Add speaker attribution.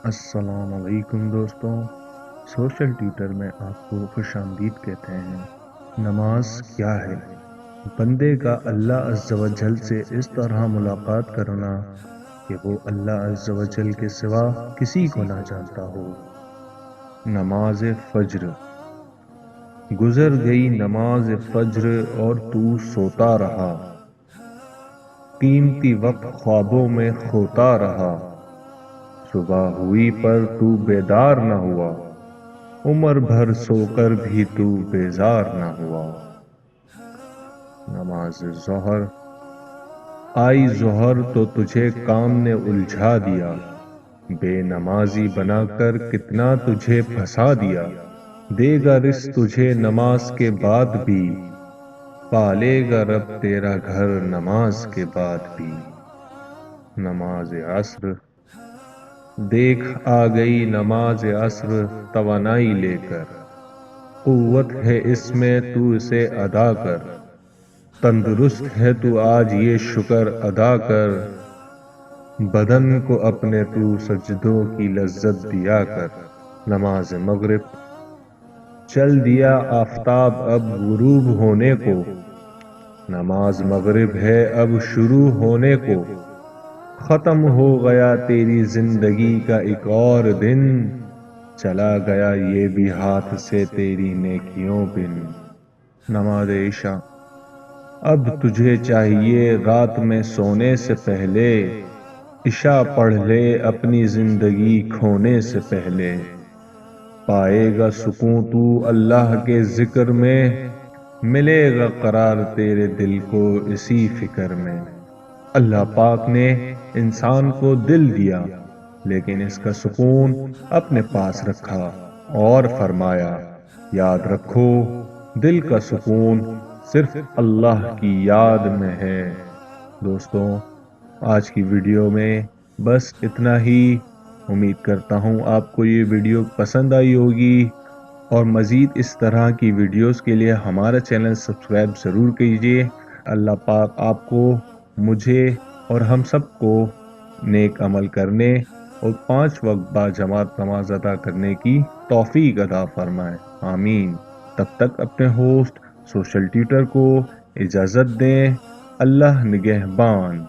Speaker 1: السلام علیکم دوستوں، سوشل ٹیوٹر میں آپ کو خوش آمدید کہتے ہیں۔ نماز کیا ہے؟ بندے کا اللہ عز و جل سے اس طرح ملاقات کرنا کہ وہ اللہ عز و جل کے سوا کسی کو نہ جانتا ہو۔ نماز فجر۔ گزر گئی نماز فجر اور تو سوتا رہا، قیمتی وقت خوابوں میں کھوتا رہا۔ صبح ہوئی پر تو بیدار نہ ہوا، عمر بھر سو کر بھی تو بیزار نہ ہوا۔ نماز ظہر۔ آئی ظہر تو تجھے کام نے الجھا دیا، بے نمازی بنا کر کتنا تجھے پھنسا دیا۔ دے گا رزق تجھے نماز کے بعد بھی، پالے گا رب تیرا گھر نماز کے بعد بھی۔ نماز عصر۔ دیکھ آ گئی نماز عصر توانائی لے کر، قوت ہے اس میں تو اسے ادا کر۔ تندرست ہے تو آج یہ شکر ادا کر، بدن کو اپنے تو سجدوں کی لذت دیا کر۔ نماز مغرب۔ چل دیا آفتاب اب غروب ہونے کو، نماز مغرب ہے اب شروع ہونے کو۔ ختم ہو گیا تیری زندگی کا ایک اور دن، چلا گیا یہ بھی ہاتھ سے تیری نیکیوں بن۔ نماز عشاء۔ اب تجھے چاہیے رات میں سونے سے پہلے، عشاء پڑھ لے اپنی زندگی کھونے سے پہلے۔ پائے گا سکون تو اللہ کے ذکر میں، ملے گا قرار تیرے دل کو اسی فکر میں۔ اللہ پاک نے انسان کو دل دیا، لیکن اس کا سکون اپنے پاس رکھا اور فرمایا یاد رکھو دل کا سکون صرف اللہ کی یاد میں ہے۔ دوستوں، آج کی ویڈیو میں بس اتنا ہی۔ امید کرتا ہوں آپ کو یہ ویڈیو پسند آئی ہوگی، اور مزید اس طرح کی ویڈیوز کے لیے ہمارا چینل سبسکرائب ضرور کیجیے۔ اللہ پاک آپ کو، مجھے اور ہم سب کو نیک عمل کرنے اور 5 وقت با جماعت نماز ادا کرنے کی توفیق عطا فرمائے، آمین۔ تب تک اپنے ہوسٹ سوشل ٹیوٹر کو اجازت دیں۔ اللہ نگہبان۔